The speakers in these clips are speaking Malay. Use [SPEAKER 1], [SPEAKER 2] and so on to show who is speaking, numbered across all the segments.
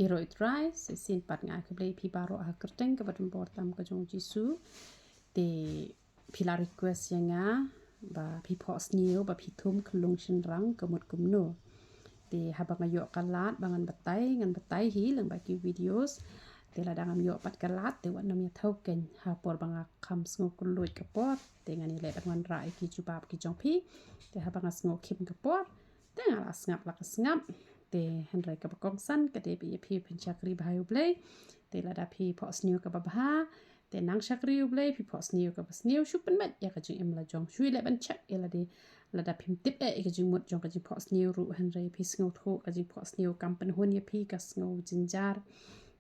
[SPEAKER 1] Iro try sin pat ngai ke play pi baro ha kerteng ke batum portam ke jong jisu te pila request yang ba pi phohsniew ba pi thum khyllung shynrang kemut kumno te habang ayo kalat bangan batai ngan batai hi lang bagi videos te ladang am yo pat kalat te wan nam ya token ha por banga kham sngo kulut ke pot te ngani le bat wan rai ki jubab ki jong pi te habang sngo kim ke pot te ngala snap la snap te handrai ka bakong san ka te pi penchakri bhayu blay te lada pi phohsniew ka babha te nang shakri blay pi phohsniew ka basniew shupen mat ya ka jing em la jong shui le ban chak ya lada pim tip ka jing mot jong ka jing phohsniew ru handrai pi sngo tho ka jing phohsniew kam pen hon ya pi ka sngo jinjar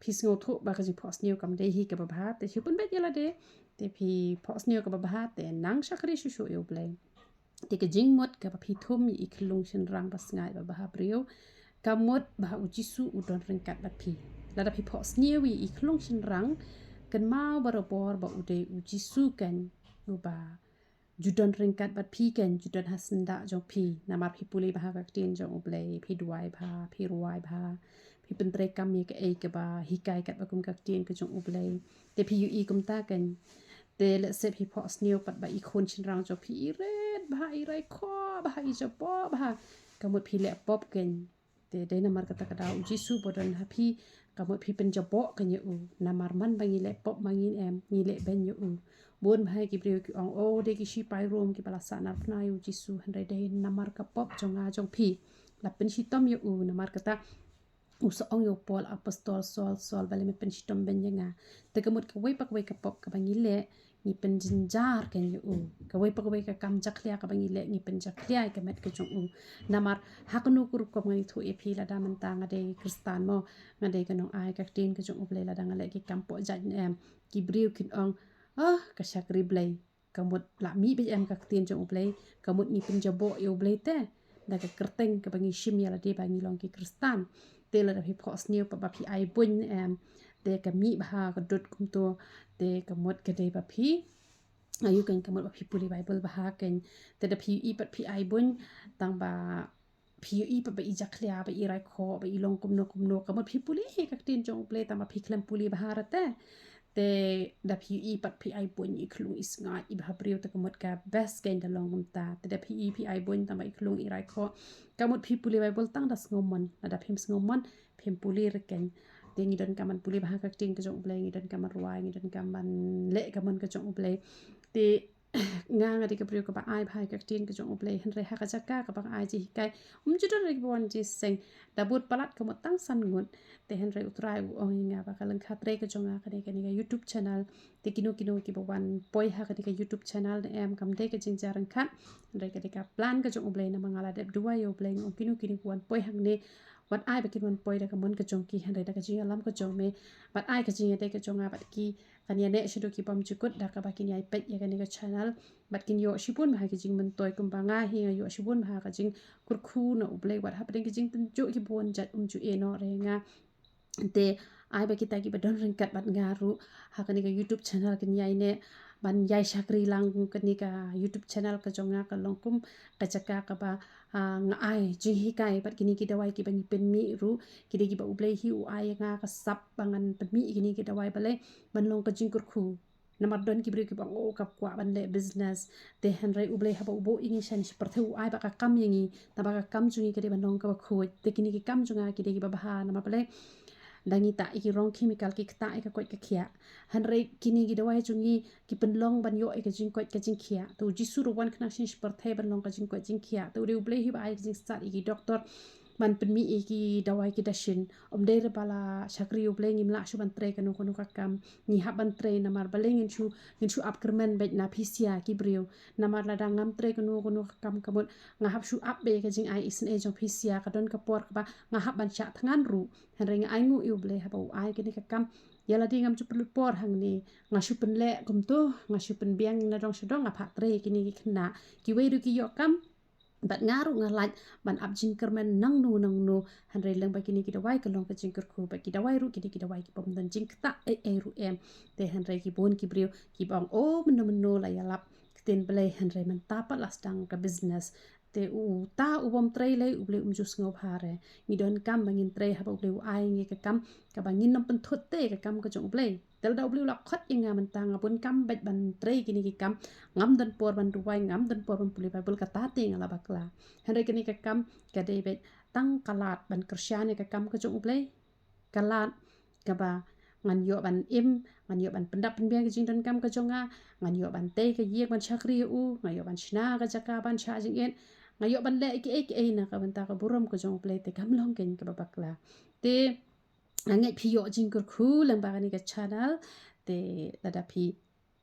[SPEAKER 1] pi sngo tho ba ka jing phohsniew kam de hi ka babha te shupen mat ya te pi phohsniew ka babha te nang shakri shu yo blay te ka jing mot ka pi thum i khyllung shynrang bas ngai ba bah brio kamot bah ujisu udon ringkat bat pi lada pi phohsniew i khyllung shynrang kan mau barobor ba ude ujisu kan ba judon ringkat bat pi kan judon hasenda jong pi namar pi puli bah ka tin jong ublay pi duai ba pi ruai ba pi pentre kam ye ke ba hikai kat ba kum ka tin ka jong ublay te pi ui kum ta kan te le se pi phohsniew pat ba i khon shynrang jong pi red ba i rai kho ba i japo ba kamot pi le pop kan te dai namar kata kada ujisu bodon happy kamot pi penjabo kan ye u namar man bangi le pop mangin em ni le ben ye u bon bhai ki brio ki ong o de ki shi pai rom ki pala sa nar pna ujisu handai dai namar ka pop jonga jong pi la pen shi tom ye u namar kata usa ong yo pol apostol sol bale me pen shi tom ben yenga te kamot ka wei pak wei ka pop ka bangi le ni pen jinjar kan ye u ka wei pak wei ka kam jaklia ka bangi le ni pen jaklia ka met ka jong u namar haknu kur ko ngai thu e phi la da man ta ngade kristan mo ngade ka nong ai ka tin ka jong u ble la da ngale ki kampo jan em ki briu kin ong ka shakri blay kamut la mi be em ka tin jong u ble kamut ni pen jabo yo ble te da ka kerteng ka bangi shim ya la de bangi long ki kristan te la da pi phohsniew pa ba pi ai bun em te ka mi bha ka dot kum to te kamut ka de ba pi ayu kan kamut ba pi puli bible bha kan te da pi i pat pi ai bun tang ba pi i pat ba i jaklia ba i rai kho ba i long kumno kamut pi puli he ka tin jong ble tang ba pi klem puli bha ra te da pi i pat pi ai bun i khlung is ngai i bha priu te kamut ka best gain da long mum ta te da pi ai bun tang ba i khlung i rai kho kamut pi puli bible tang da ngomon da phim ngomon phim puli reken te ngi don kaman puli bha ka ting ka jong ble ngi don kaman ruai ngi don kaman le kaman ka jong ble te nga ngadi ka priu ka ba ai bhai ka tin ka jong ble hen re ha ka jaka ka ba ai ji kai judon re bon ji seng da but palat ka mo tang san ngun te hen re utrai u ong nga ba kalang khatre ka jonga ka ni ka youtube channel te kino ki ba wan poi ha ka ni ka youtube channel de em kam de ka jing jarang khat re ka plan ka jong ble na mangala de duwa yo ble ong kino wan poi hang ne wat ai ba kin wan poi da ka mon ka jong ki hen re da ka jing alam ka jong me bat ai ka jing de ka jonga bat ki kan ya ne shido ki pam chukut da ka ba kin ai pet ya ka ni ka channel bat kin yo shipun ba ka jing man toy kum ba nga hi yo shipun ba ka jing kurkhu no ble wat ha pa ki jing tan jo ki bon jat ju e no re nga te ai ba kita ki ba don ringkat bat ngaru ha ka ni ka youtube channel kan yai ne ban yai shakri lang kan ni ka youtube channel ka jonga ka longkum ka chaka ka ba nga ai jing hi kai bat kini ki dawai ki bani pen mi ru ki de ki ba ublei hi u ai nga ka sap bangan pen mi kini ki dawai bale ban long ka jing kurkhu namar don ki bri ki bang o kap kwa ban le business te henry ublei ha ba ubo ingi shan shi parthe u ai ba ka kam yingi ta ba ka kam jungi ke de ban long ka ba khu te kini ki kam junga ki de ki ba ha nama bale dangi ta iki rong chemical ki kta ka koi ka khia henry kini ki dawai jungi ki pen long ban yo ka jing koi ka jing khia to jisu ro wan khna shin shi parthe ban long ka jing koi jing khia to de ublei hi ba ai jing start iki doctor man pen mi ki dawai ki dashin de re bala shakri ublei ngim la shu ban tre ka no ko ka kam ni ha ban tre na mar baleng in shu up kermen bet na pisia ki brio na mar la dang ngam tre ka no ka kam kamot nga hap shu up be ka jing ai isen e jong pisia ka don ka por ka ba nga hap ban sha thangan ru han re nga ai ngu ublei ha ba ai ka ni ka kam yala di ngam chu por hang ni nga shu pen le kum to nga shu pen biang na dong shadong nga pha tre ki ni ki khna ki we ru ki yo kam bat ngaru ngalat ban abjing kermen nang nu han re lang ba kini ki dawai ka long ka jing kur ba ki dawai ru ki dawai ki pom dan jing kta e ru em te han re ki bon ki brio ki bang o meno la yalap ten play han re man tapa las dang ka business te ta bom tray le ble jus ngau hare ngi don kam bangin tray ha ble ai ngi ka kam ka bangin nom pen thut te ka kam ka jong ble tel da ble la khat inga man tang apun kam bet ban tray kini ki kam ngam dan por ban ruwai ngam dan por ban puli bul ka ta te ngala bakla henre kini ka kam ka de bet tang kalat ban kersyane ka kam ka jong ble kalat ka ba ngan yo ban im ngan yo ban pendap penbiang ke jing dan kam ka jonga ngan yo ban te ka yek ban chakri ngan yo ban shna ka jaka ban cha jing en ngan yo ban le ki na ka ban ta ka buram ka jong ple te kam long ken ka bakla te ngai phi yo jing kur khu lang ba ni ka channel te da phi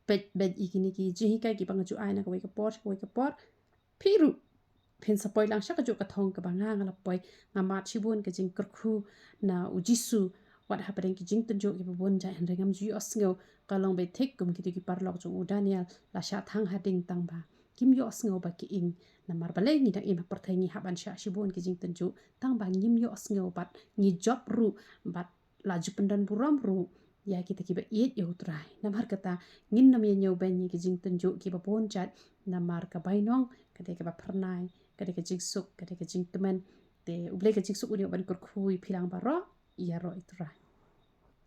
[SPEAKER 1] pet bet ikini ki jing ka ki bang ju ai na ka ka pot phi ru phen sa poi lang sha ka jo ka thong ka banga ngala poi ngama chibun ka jing kur khu na ujisu what happening ki jing tan jo ki bon ja hen rengam ju osngo ka long be thik kum ki ki par lok jo daniel la sha thang ha ding tang ba kim yo osngo ba ki ing na mar bale ni da im par thai ni haban sha shibun ki jing tan jo tang ba ngim yo osngo bat ni job ru bat la ju pendan buram ru ya kita ki ba yet yo trai na mar kata ngin nam ye nyo ben ni ki jing tan jo ki ba bon chat na mar ka bai nong ka de ka ba pharnai ka de ka jing suk ka de ka jing temen te uble ka jing suk uni ban kur khui philang ba ro ya ro itrai